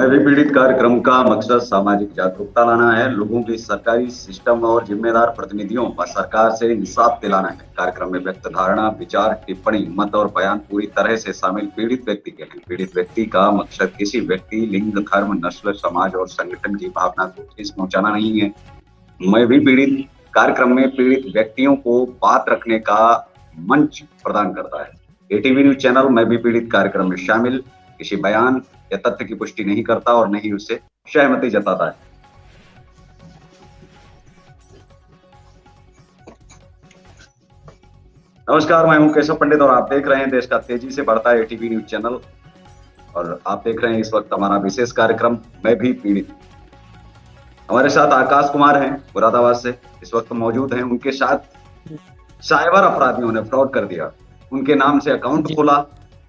मैं भी पीड़ित कार्यक्रम का मकसद सामाजिक जागरूकता लाना है, लोगों की सरकारी सिस्टम और जिम्मेदार प्रतिनिधियों व सरकार से इंसाफ दिलाना है। कार्यक्रम में व्यक्त धारणा, विचार, टिप्पणी, मत और बयान पूरी तरह से शामिल पीड़ित व्यक्ति के हैं। पीड़ित व्यक्ति का मकसद किसी व्यक्ति, लिंग, धर्म, नस्ल, समाज और संगठन की भावना को ठेस पहुंचाना नहीं है। मैं भी पीड़ित कार्यक्रम में पीड़ित व्यक्तियों को बात रखने का मंच प्रदान करता है। एटीवी न्यूज चैनल मैं भी पीड़ित कार्यक्रम में शामिल किसी बयान या तथ्य की पुष्टि नहीं करता और नहीं उससे सहमति जताता है। नमस्कार, मैं हूं केशव पंडित और आप देख रहे हैं देश का तेजी से बढ़ता है एटीवी न्यूज चैनल। और आप देख रहे हैं इस वक्त हमारा विशेष कार्यक्रम मैं भी पीड़ित। हमारे साथ आकाश कुमार हैं, मुरादाबाद से इस वक्त मौजूद हैं। उनके साथ साइबर अपराधियों ने फ्रॉड कर दिया। उनके नाम से अकाउंट खोला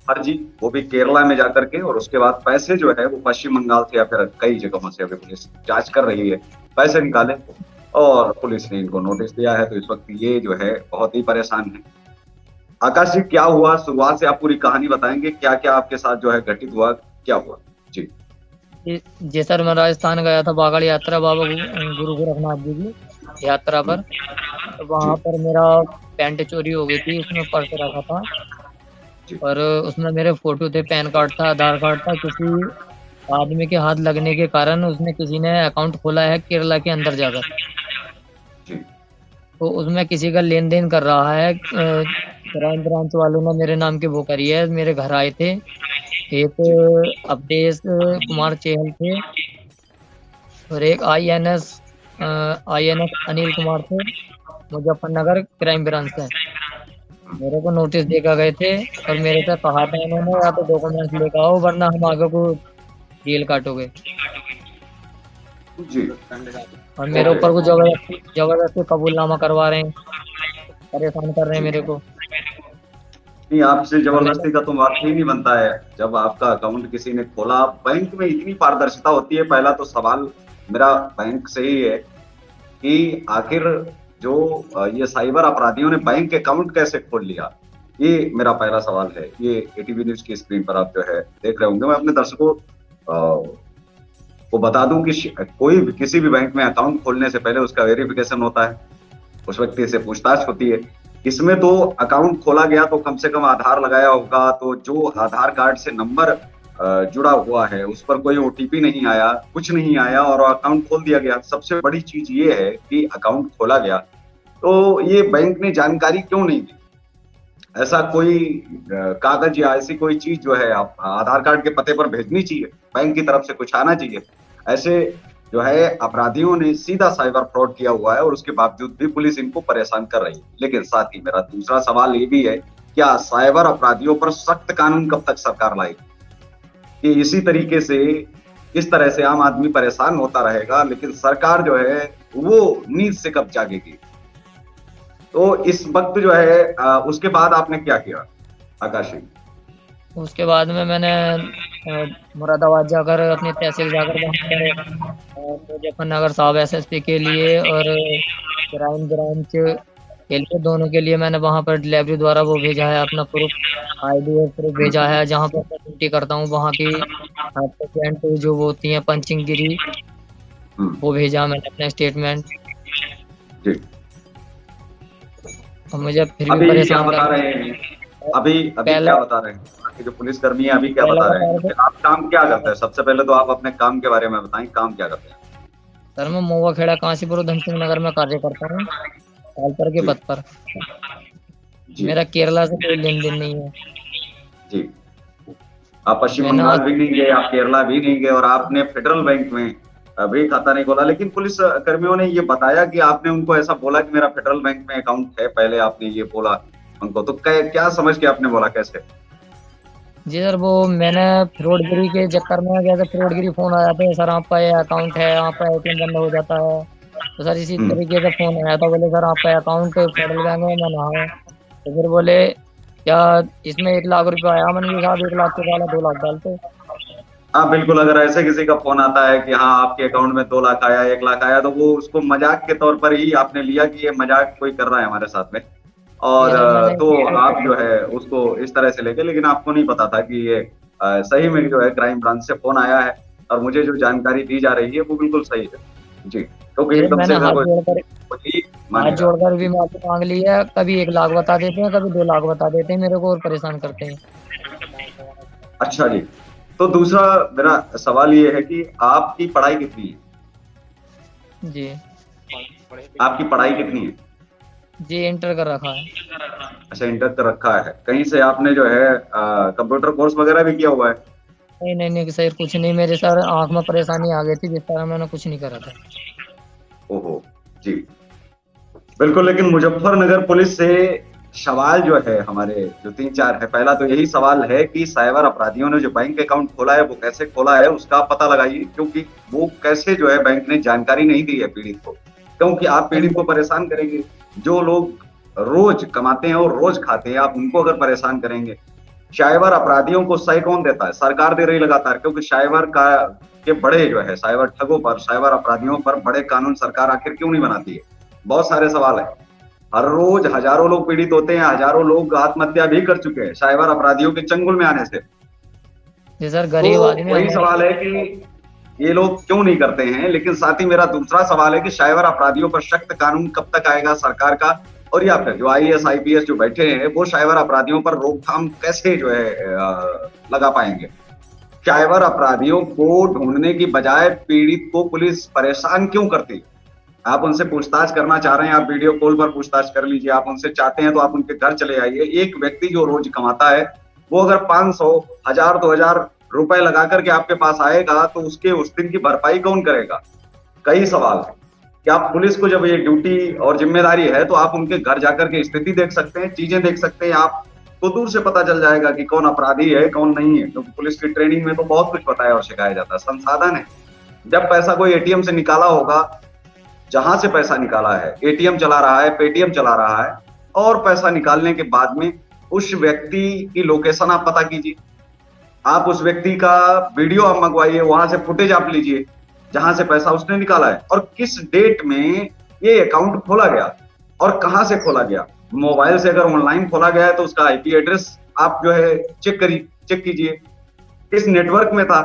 फर्जी, वो भी केरला में जाकर के, और उसके बाद पैसे जो है वो पश्चिम बंगाल से या फिर कई जगहों से अभी पुलिस जांच कर रही है, पैसे निकाले और पुलिस ने इनको नोटिस दिया है। तो इस वक्त ये जो है बहुत ही परेशान है। आकाश जी, क्या हुआ? शुरुआत से आप पूरी कहानी बताएंगे, क्या क्या आपके साथ जो है घटित हुआ, क्या हुआ? जी जी सर, मैं राजस्थान गया था बागड़ यात्रा, बाबा गुरु गोरखनाथ जी की यात्रा पर। तो वहाँ पर मेरा पैंट चोरी हो गई थी, उसमें पर्स रखा था और उसमें मेरे फोटो थे, पैन कार्ड था, आधार कार्ड था। किसी आदमी के हाथ लगने के कारण उसने, किसी ने अकाउंट खोला है केरला के अंदर जाकर। तो उसमें किसी का लेन देन कर रहा है। क्राइम ब्रांच वालों ने मेरे नाम की वो करी है। मेरे घर आए थे, एक अवधेश कुमार चेहल थे और एक आईएनएस अनिल कुमार थे, मुजफ्फरनगर क्राइम ब्रांच से। मेरे को नोटिस देकर गए थे और मेरे से कहा था उन्होंने, या तो डॉक्यूमेंट्स लेकर आओ वरना हम आगे को जेल काटोगे। जी। और मेरे ऊपर को जबरदस्ती कबूलनामा करवा रहे हैं, परेशान कर रहे हैं मेरे को। नहीं, आपसे जबरदस्ती का तो बात ही नहीं बनता है। जब आपका अकाउंट किसी ने खोला, बैंक में इतनी पारदर्शिता होती है। पहला तो सवाल मेरा बैंक से ही है कि आखिर जो ये साइबर अपराधियों ने बैंक अकाउंट कैसे खोल लिया, ये मेरा पहला सवाल है। ये एटीवी न्यूज की स्क्रीन पर आप जो है देख रहे होंगे। मैं अपने दर्शकों को बता दूं कि कोई किसी भी बैंक में अकाउंट खोलने से पहले उसका वेरिफिकेशन होता है, उस व्यक्ति से पूछताछ होती है। इसमें तो अकाउंट खोला गया तो कम से कम आधार लगाया होगा, तो जो आधार कार्ड से नंबर जुड़ा हुआ है उस पर कोई ओटीपी नहीं आया, कुछ नहीं आया और अकाउंट खोल दिया गया। सबसे बड़ी चीज ये है कि अकाउंट खोला गया तो ये बैंक ने जानकारी क्यों नहीं दी? ऐसा कोई कागज या ऐसी कोई चीज जो है आप आधार कार्ड के पते पर भेजनी चाहिए, बैंक की तरफ से कुछ आना चाहिए। ऐसे जो है अपराधियों ने सीधा साइबर फ्रॉड किया हुआ है और उसके बावजूद भी पुलिस इनको परेशान कर रही है। लेकिन साथ ही मेरा दूसरा सवाल ये भी है, क्या साइबर अपराधियों पर सख्त कानून कब तक सरकार लाएगी? कि इसी तरीके से, इस तरह से आम आदमी परेशान होता रहेगा, लेकिन सरकार जो है वो नींद से कब जागेगी? तो इस वक्त जो है उसके बाद आपने क्या किया आकाश जी? उसके बाद में मैंने मुरादाबाद जाकर, अपनी तहसील जाकर, वहाँ पर मुजफ्फरनगर साहब एसएसपी के लिए और क्राइम ब्रांच के लिए, दोनों के लिए मैंने वहाँ पर डिलीवरी द्वारा वो भेजा है, अपना प्रूफ आईडी और प्रूफ भेजा है। जहाँ पर मैं ड्यूटी करता हूँ वहाँ की पेशेंट जो वो होती हैं पंचिंग गिरी, वो भेजा मैंने अपना स्टेटमेंट। और मुझे फिर भी परेशान बता रहे हैं अभी क्या बता रहे हैं आपके जो पुलिसकर्मी है, अभी क्या बता रहे हैं? आप काम क्या करते हैं? सबसे पहले तो आप अपने काम के बारे में बताएं, काम क्या करते हैं? सर, मैं मोवा खेड़ा काशीपुर धनसिंह नगर में कार्य करता हूँ, हेल्पर के पद पर। मेरा केरला से कोई लेन देन नहीं है जी। आप पश्चिम बंगाल भी नहीं गए, आप केरला भी नहीं गए और आपने फेडरल बैंक में भी खाता नहीं खोला। लेकिन पुलिस कर्मियों ने ये बताया कि आपने उनको ऐसा बोला कि मेरा फेडरल बैंक में अकाउंट है, पहले आपने ये बोला उनको। तो क्या समझ के आपने बोला, कैसे? जी सर, वो मैंने फ्रॉडगिरी के चक्कर में गया था। फ्रॉडगिरी फोन आया था, सर आपका ये अकाउंट है, आपका एटीएम बंद हो जाता है। तो सर इसी तरीके से फोन आया था, बोले सर आपका अकाउंट फेडरल बैंक में बना है। तो फिर बोले क्या इसमें 1 लाख रुपया आया? मैंने कहा 1 लाख के डाला, 2 लाख डालते। हाँ बिल्कुल, अगर ऐसे किसी का फोन आता है कि हाँ आपके अकाउंट में 2 लाख आया, 1 लाख आया, तो वो उसको मजाक के तौर पर ही आपने लिया कि ये मजाक कोई कर रहा है हमारे साथ में, और तो आप जो है उसको इस तरह से लेके। लेकिन आपको नहीं पता था कि ये सही में जो है क्राइम ब्रांच से फोन आया है और मुझे जो जानकारी दी जा रही है वो बिल्कुल सही है जी, क्योंकि ये एकदम से मैंने अगर हाथ कोई जोड़कर वही हाथ मानेगा। जोड़कर भी माफी मांग ली है। कभी 1 लाख बता देते हैं, कभी 2 लाख बता देते हैं मेरे को और परेशान करते हैं। अच्छा जी, तो दूसरा मेरा सवाल ये है कि आपकी पढ़ाई कितनी है? जी। आपकी पढ़ाई कितनी है? जी, इंटर कर रखा है। अच्छा, इंटर कर रखा है। कहीं से आपने जो है कंप्यूटर कोर्स वगैरह भी किया हुआ है? नहीं नहीं नहीं सर, कुछ नहीं। मेरे सर आंख में परेशानी आ गई थी, जिस कारण मैंने कुछ नहीं करा था। ओहो, जी। बिल्कुल, लेकिन मुजफ्फरनगर पुलिस से सवाल जो है हमारे जो 3-4 है, पहला तो यही सवाल है कि साइबर अपराधियों ने जो बैंक अकाउंट खोला है वो कैसे खोला है उसका पता लगाइए, क्योंकि वो कैसे जो है बैंक ने जानकारी नहीं दी है पीड़ित को, क्योंकि आप पीड़ित को परेशान करेंगे। जो लोग रोज कमाते हैं और रोज खाते हैं, आप उनको अगर परेशान करेंगे। साइबर अपराधियों को सही कौन देता है? सरकार दे रही लगातार, क्योंकि साइबर का के बड़े जो है साइबर ठगों पर, साइबर अपराधियों पर बड़े कानून सरकार आखिर क्यों नहीं बनाती है? बहुत सारे सवाल है। हर रोज हजारों लोग पीड़ित होते हैं, हजारों लोग आत्महत्या भी कर चुके हैं साइबर अपराधियों के चंगुल में आने से। जी सर, तो गरीब आदमी वही हमारे। सवाल है कि ये लोग क्यों नहीं करते हैं। लेकिन साथ ही मेरा दूसरा सवाल है कि साइबर अपराधियों पर सख्त कानून कब तक आएगा सरकार का, और या फिर जो आईएएस आईपीएस जो बैठे हैं वो साइबर अपराधियों पर रोकथाम कैसे जो है लगा पाएंगे। साइबर अपराधियों को ढूंढने की बजाय पीड़ित को पुलिस परेशान क्यों करती है? आप उनसे पूछताछ करना चाह रहे हैं, आप वीडियो कॉल पर पूछताछ कर लीजिए। आप उनसे चाहते हैं तो आप उनके घर चले आइए। एक व्यक्ति जो रोज कमाता है वो अगर 500, 1000, 2000 रुपए लगा करके आपके पास आएगा तो उसके उस दिन की भरपाई कौन करेगा? कई सवाल है कि आप पुलिस को जब ये ड्यूटी और जिम्मेदारी है तो आप उनके घर जाकर के स्थिति देख सकते हैं, चीजें देख सकते हैं। आप तो दूर से पता चल जाएगा कि कौन अपराधी है कौन नहीं है, क्योंकि पुलिस की ट्रेनिंग में तो बहुत कुछ बताया और सिखाया जाता है। संसाधन है। जब पैसा कोई एटीएम से निकाला होगा, जहां से पैसा निकाला है, एटीएम चला रहा है, पेटीएम चला रहा है, और पैसा निकालने के बाद में उस व्यक्ति की लोकेशन आप पता कीजिए। आप उस व्यक्ति का वीडियो आप मंगवाइए, वहां से फुटेज आप लीजिए जहां से पैसा उसने निकाला है और किस डेट में ये अकाउंट खोला गया और कहां से खोला गया। मोबाइल से अगर ऑनलाइन खोला गया है तो उसका आईपी एड्रेस आप जो है चेक कीजिए, किस नेटवर्क में था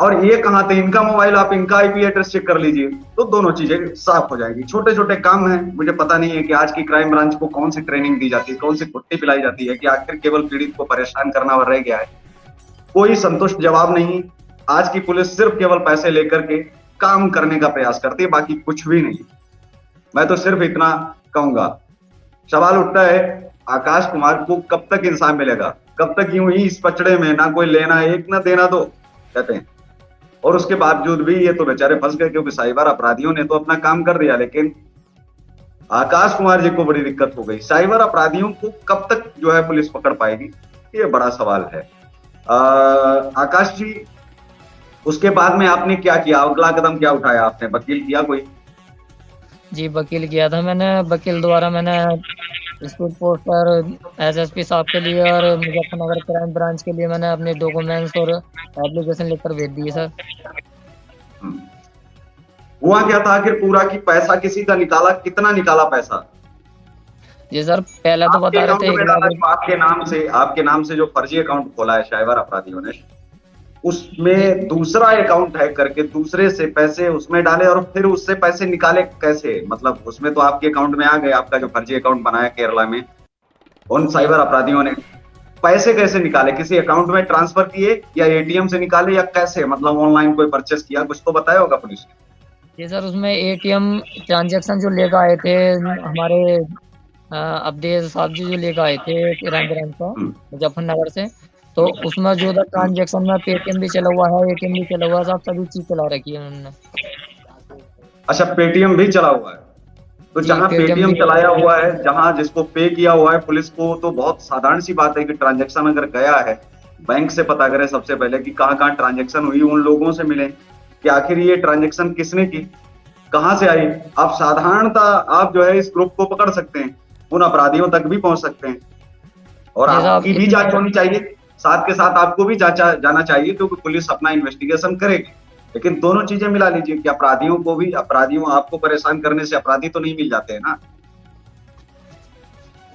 और ये कहाँ थे। इनका मोबाइल, आप इनका आईपी एड्रेस चेक कर लीजिए, तो दोनों चीजें साफ हो जाएगी। छोटे छोटे काम हैं। मुझे पता नहीं है कि आज की क्राइम ब्रांच को कौन सी ट्रेनिंग दी जाती है, कौन सी कुट्टी पिलाई जाती है कि आखिर केवल पीड़ित को परेशान करना रह गया है। कोई संतुष्ट जवाब नहीं। आज की पुलिस सिर्फ केवल पैसे लेकर के काम करने का प्रयास करती है, बाकी कुछ भी नहीं। मैं तो सिर्फ इतना कहूंगा। सवाल उठता है, आकाश कुमार को कब तक इंसान मिलेगा? कब तक यूं ही इस पचड़े में ना कोई लेना एक ना देना दो कहते हैं, और उसके बावजूद भी ये तो बेचारे फंस गए, क्योंकि साइबर अपराधियों ने तो अपना काम कर दिया। लेकिन आकाश कुमार जी को बड़ी दिक्कत हो गई। साइबर अपराधियों को कब तक जो है पुलिस पकड़ पाएगी, ये बड़ा सवाल है। आकाश जी, उसके बाद में आपने क्या किया? अगला कदम क्या उठाया आपने? वकील किया कोई? जी, वकील किया था मैंने। वकील द्वारा मैंने स्पीड पोस्ट पर एसएसपी साहब के लिए और मुजफ्फरनगर क्राइम ब्रांच के लिए मैंने अपने डॉक्यूमेंट्स और एप्लीकेशन लिखकर भेज दिए सर। हम्म। हुआ क्या था आखिर पूरा, की पैसा किसी का निकाला? कितना निकाला पैसा? जी सर, पहले तो आपके बता रहे अकाउंट थे में 1 लाख डाला रुपए। तो आपके नाम से जो फर्जी अकाउंट खोला है साइबर अपराधियों ने, जी उसमें दूसरा अकाउंट हैक करके दूसरे से पैसे उसमें डाले और फिर उससे पैसे निकाले कैसे? मतलब उसमें तो आपके अकाउंट में आ गए, आपका जो फर्जी अकाउंट बनाया केरला में उन जी साइबर अपराधियों ने। पैसे कैसे निकाले? किसी अकाउंट में ट्रांसफर किए या एटीएम से निकाले या कैसे? मतलब ऑनलाइन कोई परचेस किया, कुछ तो बताया होगा पुलिस ने। जी सर, उसमें एटीएम ट्रांजैक्शन जो लेकर आए थे हमारे अवधेश साहब जी, जो लेकर आए थे क्राइम ब्रांच का हम्म। मुजफ्फरनगर से, तो उसमें जो था ट्रांजैक्शन में पेटीएम भी चला हुआ है, एटीएम भी चला हुआ है साहब, सभी चीज चला रखी है उन्होंने। अच्छा, पेटीएम भी चला हुआ है? तो जी, जहां पेटीएम पेटीएम भी। चलाया हुआ है, जहां जिसको पे किया हुआ है, पुलिस को तो बहुत साधारण सी बात है कि ट्रांजैक्शन अगर गया है, बैंक से पता करें सबसे पहले कि कहाँ कहाँ ट्रांजैक्शन हुई, उन लोगों से मिले कि आखिर ये ट्रांजैक्शन किसने की, कहाँ से आई। आप साधारणता आप जो है इस ग्रुप को पकड़ सकते हैं, उन अपराधियों तक भी पहुंच सकते हैं, और जी साहब, आपकी भी जांच होनी चाहिए। साथ के साथ आपको भी जांचा जाना चाहिए, क्योंकि पुलिस अपना इन्वेस्टिगेशन करेगी। लेकिन दोनों चीजें मिला लीजिए कि अपराधियों आपको परेशान करने से अपराधी तो नहीं मिल जाते हैं ना।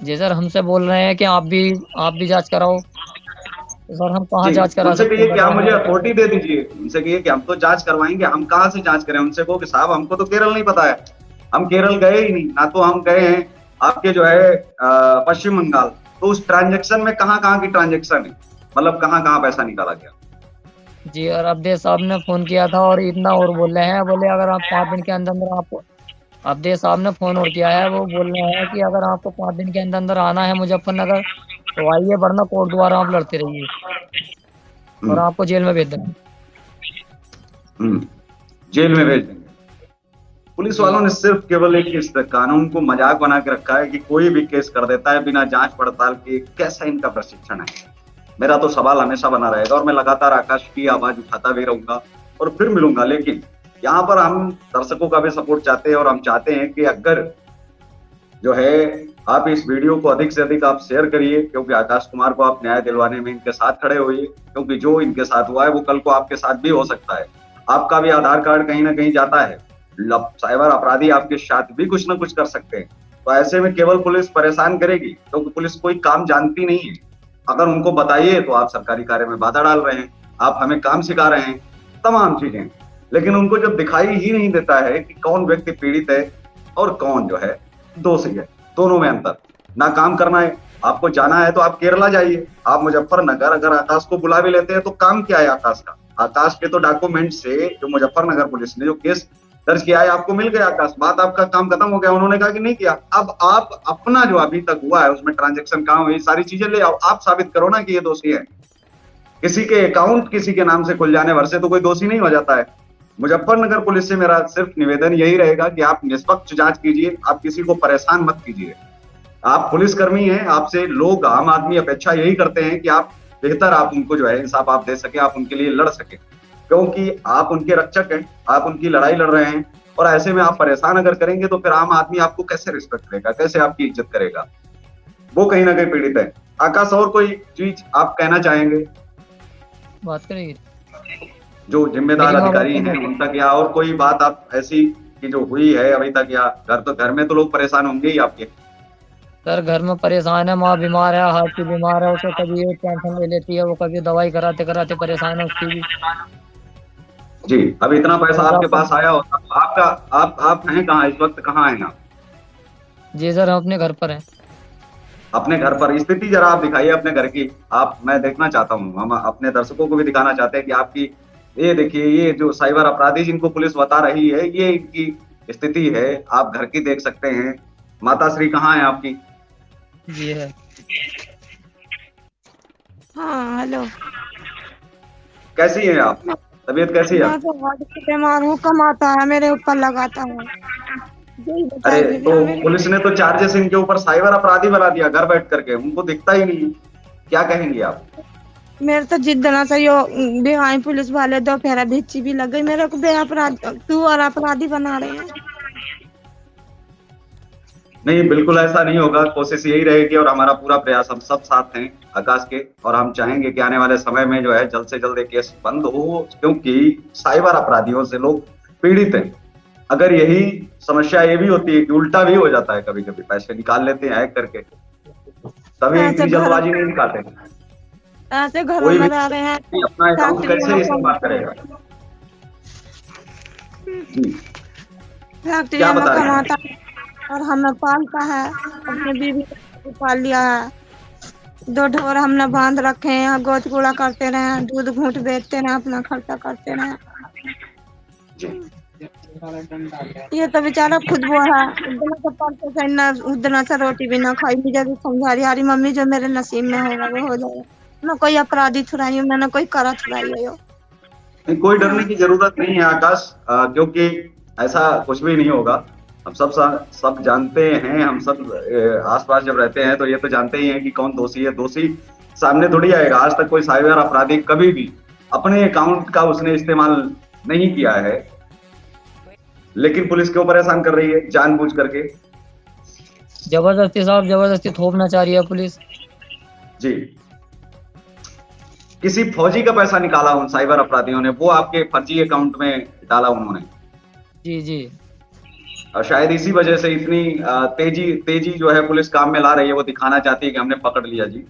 जी सर, हमसे बोल रहे हैं कि आप भी जांच कराओ, तो सर हम कहाँ जी, जांच करा उनसे सकते कहिए हैं कि आप मुझे बताइए। अथॉरिटी दे दीजिए, उनसे कहिए कि हम तो जांच करवाएंगे, हम कहाँ से जांच करें, उनसे कहो कि साहब हमको तो केरल नहीं पता है, हम केरल गए ही नहीं, ना तो हम गए हैं आपके जो है पश्चिम बंगाल, तो उस ट्रांजेक्शन में कहाँ कहाँ की ट्रांजेक्शन है, मतलब कहाँ कहाँ पैसा निकाला गया। जी, और अवधेश साहब ने फोन किया था और इतना और बोल रहे हैं, बोले अगर आप 5 दिन के अंदर अंदर आप, अवधेश साहब ने फोन और किया है, वो बोल रहे हैं कि अगर आपको 5 दिन के अंदर अंदर आना है मुजफ्फरनगर तो आइए, वरना कोर्ट द्वारा आप लड़ते रहिए और हम्म, आपको जेल में भेज देंगे। हम्म, जेल में भेज देंगे। पुलिस जी वालों ने सिर्फ केवल एक इस कानून को मजाक बना के रखा है कि कोई भी केस कर देता है बिना जांच पड़ताल के। कैसा इनका प्रशिक्षण है। मेरा तो सवाल हमेशा बना रहेगा और मैं लगातार आकाश की आवाज उठाता भी रहूंगा और फिर मिलूंगा। लेकिन यहाँ पर हम दर्शकों का भी सपोर्ट चाहते हैं और हम चाहते हैं कि अगर जो है आप इस वीडियो को अधिक से अधिक आप शेयर करिए, क्योंकि आकाश कुमार को आप न्याय दिलवाने में इनके साथ खड़े होइए, क्योंकि जो इनके साथ हुआ है वो कल को आपके साथ भी हो सकता है। आपका भी आधार कार्ड कहीं ना कहीं जाता है, साइबर अपराधी आपके साथ भी कुछ ना कुछ कर सकते हैं। तो ऐसे में केवल पुलिस परेशान करेगी, क्योंकि पुलिस कोई काम जानती नहीं है। अगर उनको बताइए तो आप सरकारी कार्य में बाधा डाल रहे हैं, आप हमें काम सिखा रहे हैं, तमाम चीजें। लेकिन उनको जब दिखाई ही नहीं देता है कि कौन व्यक्ति पीड़ित है और कौन जो है दोषी है, दोनों में अंतर। ना काम करना है, आपको जाना है तो आप केरला जाइए, आप मुजफ्फरनगर अगर आकाश को बुला भी लेते हैं तो काम क्या है आकाश का। आकाश के तो डॉक्यूमेंट से जो मुजफ्फरनगर पुलिस ने जो केस दर्ज किया है आपको मिल गया आकाश, बात आपका काम खत्म हो गया। उन्होंने कहा कि नहीं किया। अब आप अपना जो अभी तक हुआ है उसमें ट्रांजेक्शन कहाँ हुई, सारी चीजें ले आओ, आप साबित करो ना कि ये दोषी है। किसी के अकाउंट किसी के नाम से खुल जाने भर से तो कोई दोषी नहीं हो जाता है। मुजफ्फरनगर पुलिस से मेरा सिर्फ निवेदन यही रहेगा कि आप निष्पक्ष जांच कीजिए, आप किसी को परेशान मत कीजिए। आप पुलिसकर्मी हैं, आपसे लोग आम आदमी अपेक्षा यही करते हैं कि आप बेहतर आप उनको जो है इंसाफ आप दे सके, आप उनके लिए लड़ सके, क्योंकि आप उनके रक्षक हैं, आप उनकी लड़ाई लड़ रहे हैं। और ऐसे में आप परेशान अगर करेंगे तो फिर आम आदमी आपको कैसे रिस्पेक्ट करेगा, कैसे आपकी इज्जत करेगा। वो कहीं ना कहीं पीड़ित है। आकाश और कोई चीज आप कहना चाहेंगे बात करेगी। जो जिम्मेदार मेरी माँ अधिकारी बात हैं करेगी। उन तक, या और कोई बात आप ऐसी कि जो हुई है अभी तक, या घर में तो लोग परेशान होंगे ही आपके। सर घर में परेशान है, माँ बीमार है, हार्ट की बीमार है, उसे कभी एक टेंशन ले लेती है, वो कभी दवाई कराते कराते परेशान है उसकी भी। जी, अब इतना पैसा और आपके डॉक्टर। पास आया होता तो आपका, आप हैं कहाँ इस वक्त, कहाँ हैं आप। जी सर, हम अपने घर पर हैं। अपने घर पर स्थिति जरा आप दिखाइए अपने घर की। आप, मैं देखना चाहता हूँ, हम अपने दर्शकों को भी दिखाना चाहते हैं कि आपकी, ये देखिए, ये जो साइबर अपराधी जिनको पुलिस बता रही है ये इनकी स्थिति है, आप घर की देख सकते हैं। माता श्री कहाँ है आपकी। जी है। हाँ हेलो। कैसी हैं आप, तबीयत कैसी है मैं आपकी? तो हार्ट से बीमार हूँ, कमाता है मेरे ऊपर लगाता है। यही अरे बताइए तो भैया मेरे। पुलिस ने तो चार्जेस इनके ऊपर साइबर अपराधी बना दिया घर बैठ करके, उनको दिखता ही नहीं है। क्या कहेंगे आप। मेरे तो जिद ना सही हो बेहाई पुलिस वाले, दो फेरा भिच्ची भी लग गई मेरे को, बे अपराध तू और अपराधी बना रहे हैं। नहीं, बिल्कुल ऐसा नहीं होगा, कोशिश यही रहेगी और हमारा पूरा प्रयास, हम सब साथ हैं आकाश के, और हम चाहेंगे कि आने वाले समय में जो है जल्द से जल्द ये केस बंद हो, क्योंकि साइबर अपराधियों से लोग पीड़ित हैं। अगर यही समस्या ये भी होती है कि उल्टा भी हो जाता है, कभी कभी पैसे निकाल लेते हैं हैक करके, तभी ऐसे इतनी घर जल्दबाजी नहीं निकालते। ऐसे घरों कोई में भी रह रहे हैं, अपना अकाउंट फैक्ट्रियों कैसे में इस्तेमाल करेगा। जी, क्या फैक्ट्रियों में बता रहे हैं। कमाता है और हमें पालता है, अपनी बीवी को पाल लिया है। दो ढोर हमने बांध रखे हैं, गोद कूड़ा करते रहे, दूध घूंट बेचते रहे, अपना खर्चा करते रहे। जी, ये तो बेचारा खुद वो है, उतना तो पढ़ते से ना, उतना सा रोटी भी ना खाई। मुझे भी समझा रही यारी मम्मी जो मेरे नसीब में होगा वो हो जाएगा। मैं कोई अपराधी छुड़ाई हूँ, मैंने कोई करा छुड़ाई हो। नहीं, कोई डरने हाँ की जरूरत नहीं है आकाश, क्योंकि ऐसा कुछ भी नहीं होगा। हम सब जानते हैं, हम सब आसपास जब रहते हैं तो ये तो जानते ही हैं कि कौन दोषी है। दोषी सामने थोड़ी आएगा। आज तक कोई साइबर अपराधी कभी भी अपने अकाउंट का उसने इस्तेमाल नहीं किया है, लेकिन पुलिस क्यों परेशान कर रही है जानबूझ करके। जबरदस्ती साहब, जबरदस्ती थोपना चाह रही है पुलिस। जी, किसी फौजी का पैसा निकाला उन साइबर अपराधियों ने, वो आपके फर्जी अकाउंट में डाला उन्होंने, जी जी। और शायद इसी वजह से इतनी तेजी तेजी जो है पुलिस काम में ला रही है। वो दिखाना चाहती है कि हमने पकड़ लिया जी।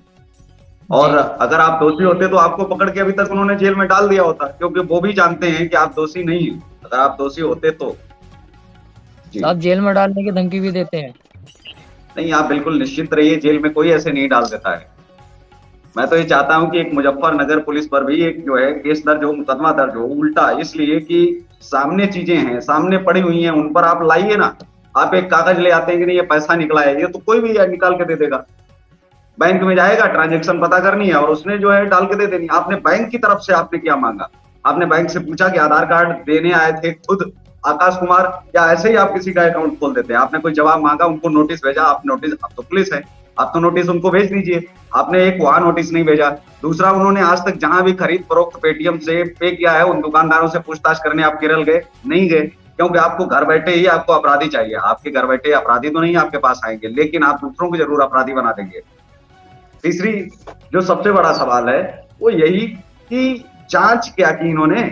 और जी। अगर आप दोषी होते तो आपको पकड़ के अभी तक उन्होंने जेल में डाल दिया होता, क्योंकि वो भी जानते हैं कि आप दोषी नहीं हैं। अगर आप दोषी होते तो जी। साहब जेल में डालने की धमकी भी देते हैं। नहीं, आप बिल्कुल निश्चिंत रहिए, जेल में कोई ऐसे नहीं डाल देता है। मैं तो ये चाहता हूं कि एक मुजफ्फरनगर पुलिस पर भी एक जो है केस दर्ज हो, मुकदमा दर्ज हो, उल्टा इसलिए कि सामने चीजें हैं, सामने पड़ी हुई हैं, उन पर आप लाइए ना। आप एक कागज ले आते हैं कि नहीं ये पैसा निकला है, ये तो कोई भी निकाल के दे देगा। बैंक में जाएगा, ट्रांजेक्शन पता करनी है और उसने जो है डाल के दे देनी। आपने बैंक की तरफ से आपने क्या मांगा? आपने बैंक से पूछा कि आधार कार्ड देने आए थे खुद आकाश कुमार, या ऐसे ही आप किसी का अकाउंट खोल देते हैं? आपने कोई जवाब मांगा, उनको नोटिस भेजा? आप नोटिस, आप तो पुलिस है, आप तो नोटिस उनको भेज दीजिए। आपने एक वहां नोटिस नहीं भेजा। दूसरा, उन्होंने आज तक जहां भी खरीद फरोख्त पेटीएम से पे किया है, उन दुकानदारों से पूछताछ करने आप केरल गए? नहीं गए, क्योंकि आपको घर बैठे ही आपको अपराधी चाहिए। आपके घर बैठे अपराधी तो नहीं आपके पास आएंगे, लेकिन आप दूसरों को जरूर अपराधी बना देंगे। तीसरी जो सबसे बड़ा सवाल है वो यही कि जांच क्या की इन्होंने?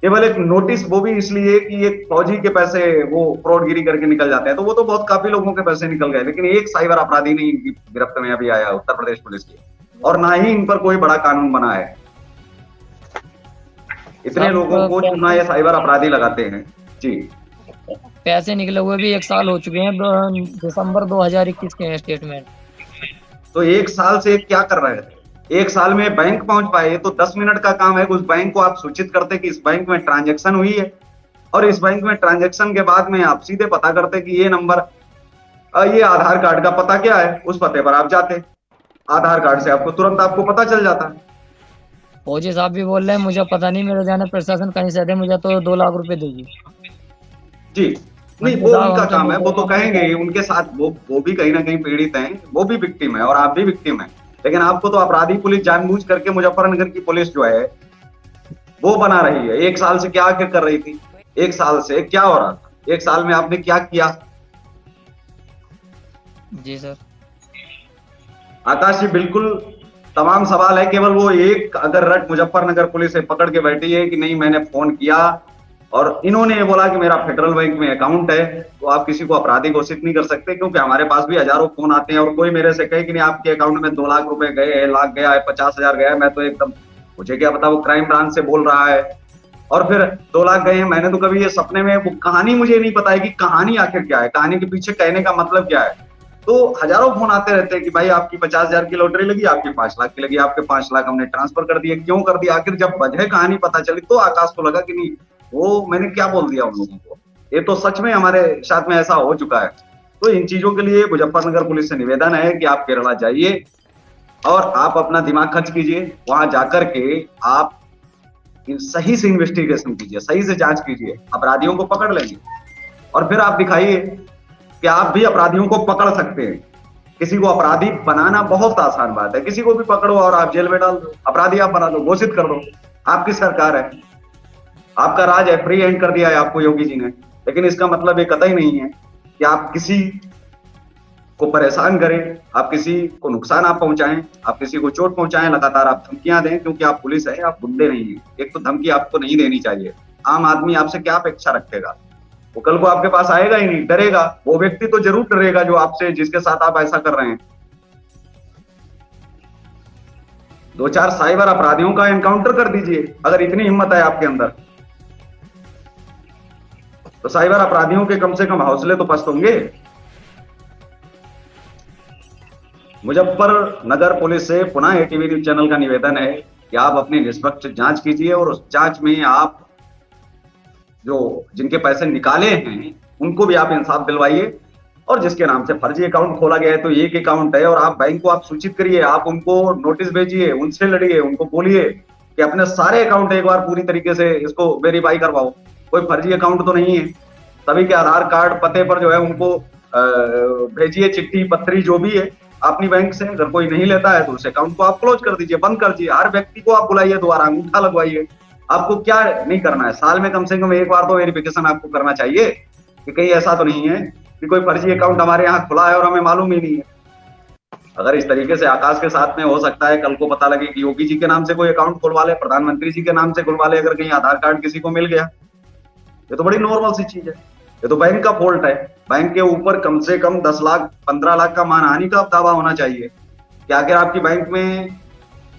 केवल एक नोटिस, वो भी इसलिए कि एक फौजी के पैसे वो फ्रॉडगिरी करके निकल जाते हैं, तो वो तो बहुत काफी लोगों के पैसे निकल गए, लेकिन एक साइबर अपराधी नहीं इनकी गिरफ्त में अभी आया उत्तर प्रदेश पुलिस की, और ना ही इन पर कोई बड़ा कानून बना है। इतने साहब लोगों को चुना ये साइबर अपराधी लगाते हैं जी। पैसे निकले हुए भी 1 साल हो चुके हैं। दिसंबर 2021 के हैं स्टेटमेंट। तो एक साल से क्या कर रहे थे? एक साल में बैंक पहुंच पाए? ये तो 10 मिनट का काम है। उस बैंक को आप सूचित करते कि इस बैंक में ट्रांजैक्शन हुई है, और इस बैंक में ट्रांजैक्शन के बाद में आप सीधे पता करते कि ये नंबर, ये आधार कार्ड का पता क्या है, उस पते पर आप जाते, आधार कार्ड से आपको तुरंत आपको पता चल जाता। फौजी साहब भी बोल रहे हैं मुझे पता नहीं, मेरे जाने प्रशासन कहीं से दे, मुझे तो 2 लाख रुपए दीजिए। जी। नहीं, मंत्री वो साहब उनका हम तो काम है, वो तो मुजफ्फरनगर कहेंगे से ही, उनके साथ वो भी कहीं ना कहीं पीड़ित हैं, वो भी विक्टिम है और आप भी विक्टिम है। लेकिन आपको तो अपराधी पुलिस जानबूझ करके, मुजफ्फरनगर की पुलिस जो है वो बना रही है। एक साल से क्या आखिर कर रही थी? एक साल से क्या हो रहा था? एक साल में आपने क्या किया? जी सर। आकाश जी, बिल्कुल तमाम सवाल है। केवल वो एक अगर रट मुजफ्फरनगर पुलिस है पकड़ के बैठी है कि नहीं मैंने फोन किया और इन्होंने ये बोला कि मेरा फेडरल बैंक में अकाउंट है, तो आप किसी को अपराधी घोषित नहीं कर सकते। क्योंकि हमारे पास भी हजारों फोन आते हैं और कोई मेरे से कहे कि नहीं आपके अकाउंट में 2 लाख रुपए गए हैं, लाख गया है, 50,000 गया है, मैं तो एकदम, मुझे क्या पता वो क्राइम ब्रांच से बोल रहा है। और फिर 2 लाख गए हैं, मैंने तो कभी ये सपने में, वो कहानी मुझे नहीं पता है कि कहानी आखिर क्या है, कहानी के पीछे कहने का मतलब क्या है। तो हजारों फोन आते रहते हैं कि भाई आपकी 50,000 की लॉटरी लगी, आपकी 5 लाख की लगी, आपके 5 लाख हमने ट्रांसफर कर दिए। क्यों कर दिया? आखिर जब वजह कहानी पता चली तो आकाश को लगा कि नहीं, वो मैंने क्या बोल दिया उन लोगों को, ये तो सच में हमारे साथ में ऐसा हो चुका है। तो इन चीजों के लिए मुजफ्फरनगर पुलिस से निवेदन है कि आप केरला जाइए और आप अपना दिमाग खर्च कीजिए, वहां जाकर के आप सही से इन्वेस्टिगेशन कीजिए, सही से जांच कीजिए, अपराधियों को पकड़ लेंगे और फिर आप दिखाइए कि आप भी अपराधियों को पकड़ सकते हैं। किसी को अपराधी बनाना बहुत आसान बात है, किसी को भी पकड़ो और आप जेल में डाल दो, अपराधी आप बना दो, घोषित कर दो। आपकी सरकार है, आपका राज है, फ्री हैंड कर दिया है आपको योगी जी ने। लेकिन इसका मतलब ये कतई नहीं है कि आप किसी को परेशान करें, आप किसी को नुकसान आप पहुंचाएं, आप किसी को चोट पहुंचाएं, लगातार आप धमकियां दें, क्योंकि आप पुलिस है, आप गुंडे नहीं है। एक तो धमकी आपको नहीं देनी चाहिए। आम आदमी आपसे क्या अपेक्षा रखेगा? वो कल को आपके पास आएगा ही नहीं, डरेगा। वो व्यक्ति तो जरूर डरेगा जो आपसे, जिसके साथ आप ऐसा कर रहे हैं। 2-4 साइबर अपराधियों का एनकाउंटर कर दीजिए अगर इतनी हिम्मत है आपके अंदर, तो साइबर अपराधियों के कम से कम हौसले तो पस्त होंगे। मुजफ्फरनगर पुलिस से पुनः एटीवी न्यूज चैनल का निवेदन है कि आप अपनी निष्पक्ष जांच कीजिए और उस जांच में आप जो जिनके पैसे निकाले हैं उनको भी आप इंसाफ दिलवाइए, और जिसके नाम से फर्जी अकाउंट खोला गया है, तो एक अकाउंट है और आप बैंक को आप सूचित करिए, आप उनको नोटिस भेजिए, उनसे लड़िए, उनको बोलिए कि अपने सारे अकाउंट एक बार पूरी तरीके से इसको वेरीफाई करवाओ। कोई फर्जी अकाउंट तो नहीं है। सभी के आधार कार्ड पते पर जो है उनको भेजिए, चिट्ठी पत्री जो भी है अपनी बैंक से। अगर कोई नहीं लेता है तो उस अकाउंट को आप क्लोज कर दीजिए, बंद कर दीजिए। हर व्यक्ति को आप बुलाइए, दोबारा अंगूठा लगवाइए। आपको क्या नहीं करना है, साल में कम से कम एक बार तो वेरिफिकेशन आपको करना चाहिए कि कहीं ऐसा तो नहीं है कि कोई फर्जी अकाउंट हमारे यहाँ खुला है और हमें मालूम ही नहीं है। अगर इस तरीके से आकाश के साथ में हो सकता है, कल को पता लगे कि योगी जी के नाम से कोई अकाउंट खुलवा ले, प्रधानमंत्री जी के नाम से खुलवा ले, अगर कहीं आधार कार्ड किसी को मिल गया, ये तो बड़ी नॉर्मल सी चीज है। ये तो बैंक का फॉल्ट है। बैंक के ऊपर कम से कम 10 लाख 15 लाख का मानहानि का दावा होना चाहिए कि आखिर आपकी बैंक में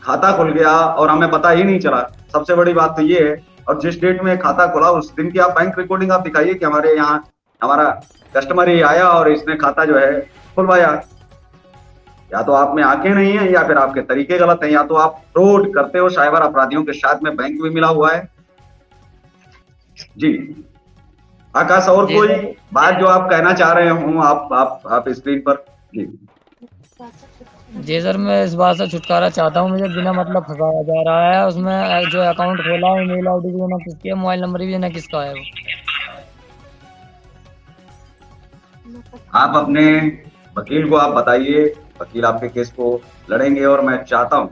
खाता खुल गया और हमें पता ही नहीं चला। सबसे बड़ी बात तो ये है। और जिस डेट में खाता खुला उस दिन की आप बैंक रिकॉर्डिंग आप दिखाइए कि हमारे यहाँ हमारा कस्टमर ही आया और इसने खाता जो है खुलवाया। या तो आप में आंखें नहीं है या फिर आपके तरीके गलत हैं, या तो आप फ्रॉड करते हो साइबर अपराधियों के साथ में, बैंक भी मिला हुआ है। जी आकाश, और जी कोई सर। बात जो आप कहना चाह रहे हो आप स्क्रीन पर? जी जी सर, मैं इस बात से छुटकारा चाहता हूँ, मुझे बिना मतलब फंसाया जा रहा है। उसमें जो अकाउंट खोला है, ईमेल आईडी भी ना किसकी है, मोबाइल नंबर भी ना किसका है वो। आप अपने वकील को आप बताइए, वकील आपके केस को लड़ेंगे। और मैं चाहता हूं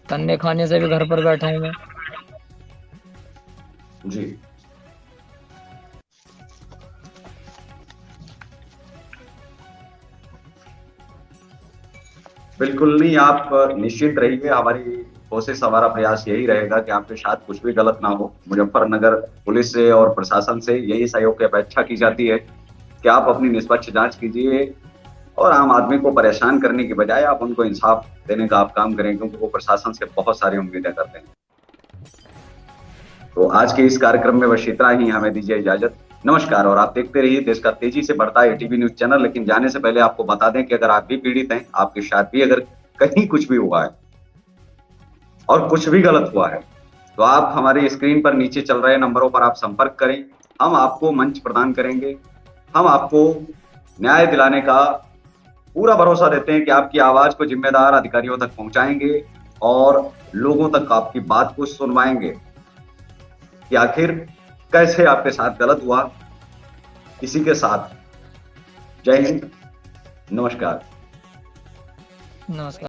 तन्ने खाने से भी घर पर बैठा हूँ मैं। जी बिल्कुल नहीं, आप निश्चित रहिए। हमारी कोशिश, हमारा प्रयास यही रहेगा कि आपके साथ कुछ भी गलत ना हो। मुजफ्फरनगर पुलिस से और प्रशासन से यही सहयोग की अपेक्षा की जाती है कि आप अपनी निष्पक्ष जांच कीजिए और आम आदमी को परेशान करने की बजाय आप उनको इंसाफ देने का आप काम करें, क्योंकि वो प्रशासन से बहुत सारी उम्मीदें करते हैं। तो आज के इस कार्यक्रम में बस इतना ही, हमें दीजिए इजाजत। नमस्कार। और आप देखते रहिए देश का तेजी से बढ़ता है एटीवी न्यूज चैनल। लेकिन जाने से पहले आपको बता दें कि अगर आप भी पीड़ित हैं, आपके साथ भी अगर कहीं कुछ भी हुआ है और कुछ भी गलत हुआ है, तो आप हमारी स्क्रीन पर नीचे चल रहे नंबरों पर आप संपर्क करें। हम आपको मंच प्रदान करेंगे। हम आपको न्याय दिलाने का पूरा भरोसा देते हैं कि आपकी आवाज को जिम्मेदार अधिकारियों तक पहुंचाएंगे और लोगों तक आपकी बात को सुनवाएंगे कि आखिर कैसे आपके साथ गलत हुआ, किसी के साथ। जय हिंद, नमस्कार। नमस्कार।